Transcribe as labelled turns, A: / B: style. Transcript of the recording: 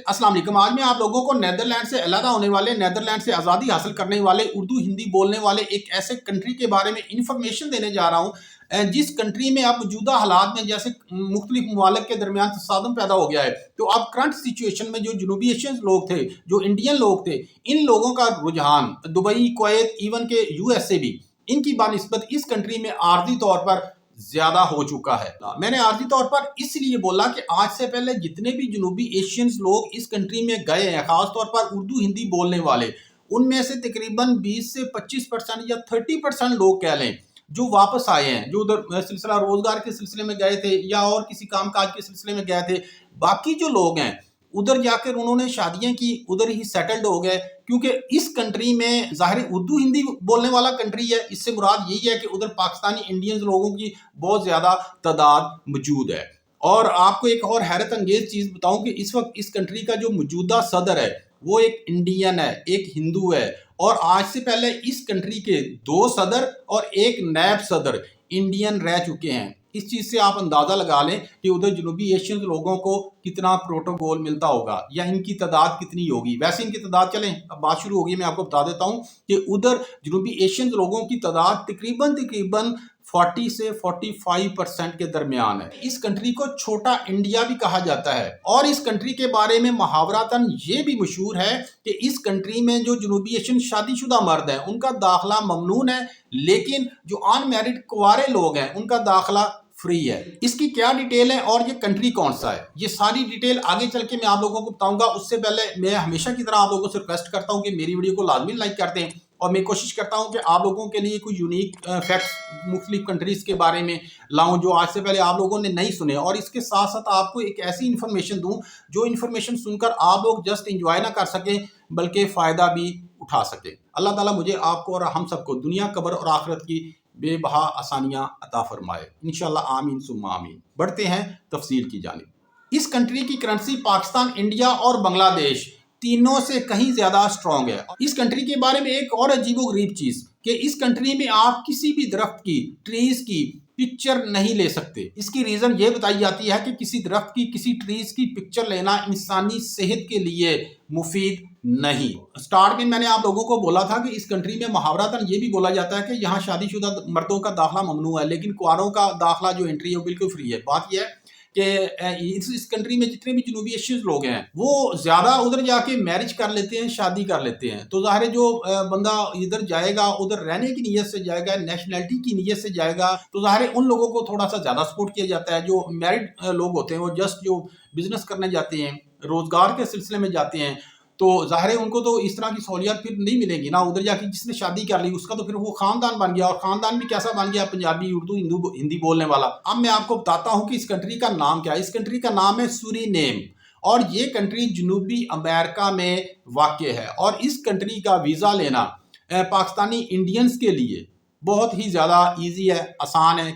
A: अस्सलाम वालेकुम। आज मैं आप लोगों को नीदरलैंड से अलग होने वाले, नीदरलैंड से आज़ादी हासिल करने वाले, उर्दू हिंदी बोलने वाले एक ऐसे कंट्री के बारे में इंफॉर्मेशन देने जा रहा हूँ जिस कंट्री में अब मौजूदा हालात में जैसे मुख्तलिफ ममालिक के दरमियान तसादम पैदा हो गया है, तो अब करंट सिचुएशन में जो जनूबी एशियन लोग थे, जो इंडियन लोग थे, इन लोगों का रुझान दुबई, कुवैत, इवन के यूएसए भी, इनकी बानिस्बत इस कंट्री में आर्जी तौर पर ज्यादा हो चुका है। मैंने आर्जी तौर पर इसलिए बोला कि आज से पहले जितने भी जनूबी एशियंस लोग इस कंट्री में गए हैं, खास तौर पर उर्दू हिंदी बोलने वाले, उनमें से तकरीबन 20 से 25% या 30% लोग कह लें जो वापस आए हैं, जो उधर सिलसिला रोजगार के सिलसिले में गए थे या और किसी काम काज के सिलसिले में गए थे। बाकी जो लोग हैं उधर जाकर उन्होंने शादियां की, उधर ही सेटल्ड हो गए, क्योंकि इस कंट्री में ज़ाहिर उर्दू हिंदी बोलने वाला कंट्री है। इससे मुराद यही है कि उधर पाकिस्तानी इंडियंस लोगों की बहुत ज़्यादा तादाद मौजूद है। और आपको एक और हैरत अंगेज चीज़ बताऊं कि इस वक्त इस कंट्री का जो मौजूदा सदर है वो एक इंडियन है, एक हिंदू है। और आज से पहले इस कंट्री के 2 सदर और एक नायब सदर इंडियन रह चुके हैं। इस चीज़ से आप अंदाज़ा लगा लें कि उधर जनूबी एशियन लोगों को कितना प्रोटोकॉल मिलता होगा या इनकी तादाद कितनी होगी। वैसे इनकी तादाद, चलें अब बात शुरू होगी, मैं आपको बता देता हूं कि उधर जनूबी एशियन लोगों की तादाद तकरीबन 40 से 45% के दरमियान है। इस कंट्री को छोटा इंडिया भी कहा जाता है। और इस कंट्री के बारे में मुहावरातन ये भी मशहूर है कि इस कंट्री में जो जनूबी एशियन शादीशुदा मर्द हैं उनका दाखिला ममनून है, लेकिन जो अनमैरिड कुंवारे लोग हैं उनका दाखिला फ्री है। इसकी क्या डिटेल है और ये कंट्री कौन सा है, ये सारी डिटेल आगे चल के मैं आप लोगों को बताऊंगा। उससे पहले मैं हमेशा की तरह आप लोगों से रिक्वेस्ट करता हूं कि मेरी वीडियो को लाजमी लाइक कर दें, और मैं कोशिश करता हूं कि आप लोगों के लिए कोई यूनिक फैक्ट्स मुख्तलिफ कंट्रीज के बारे में लाऊं जो आज से पहले आप लोगों ने नहीं सुने, और इसके साथ साथ आपको एक ऐसी इन्फॉर्मेशन दूं जो इन्फॉर्मेशन सुनकर आप लोग जस्ट इंजॉय ना कर सकें बल्कि फ़ायदा भी उठा सकें। अल्लाह ताला मुझे, आपको और हम सबको दुनिया, कब्र और आखिरत की बेबहा आसानियां अता फरमाए, इंशाल्लाह आमीन सुम्मा आमीन। बढ़ते हैं तफसील की जानिब। इस कंट्री की करेंसी पाकिस्तान, इंडिया और बांग्लादेश तीनों से कहीं ज्यादा स्ट्रॉन्ग है। इस कंट्री के बारे में एक और अजीबोगरीब चीज कि इस कंट्री में आप किसी भी दरख्त की, ट्रीज की पिक्चर नहीं ले सकते। इसकी रीजन ये बताई जाती है कि किसी दरख्त की, किसी ट्रीज की पिक्चर लेना इंसानी सेहत के लिए मुफीद नहीं। स्टार्ट में मैंने आप लोगों को बोला था कि इस कंट्री में मुहावरातन ये भी बोला जाता है कि यहाँ शादीशुदा मर्दों का दाखिला ममनू है, लेकिन कुंवारों का दाखिला जो एंट्री है वो बिल्कुल फ्री है। बात यह है कि इस कंट्री में जितने भी जनूबी एशियन लोग हैं वो ज्यादा उधर जाके मैरिज कर लेते हैं, शादी कर लेते हैं। तो ज़ाहिर है जो बंदा इधर जाएगा, उधर रहने की नीयत से जाएगा, नेशनैलिटी की नीयत से जाएगा, तो ज़ाहिर है उन लोगों को थोड़ा सा ज्यादा सपोर्ट किया जाता है। जो मैरिड लोग होते हैं वो जस्ट जो बिजनेस करने जाते हैं, रोजगार के सिलसिले में जाते हैं, तो ज़ाहिर है उनको तो इस तरह की सहूलियत फिर नहीं मिलेगी ना। उधर जाके जिसने शादी कर ली उसका तो फिर वो खानदान बन गया, और खानदान भी कैसा बन गया, पंजाबी, उर्दू, हिंदी बोलने वाला। अब मैं आपको बताता हूँ कि इस कंट्री का नाम क्या है। इस कंट्री का नाम है सूरीनेम, और ये कंट्री जनूबी अमेरिका में वाक़ है। और इस कंट्री का वीज़ा लेना पाकिस्तानी इंडियंस के लिए बहुत ही ज़्यादा ईजी है, आसान है।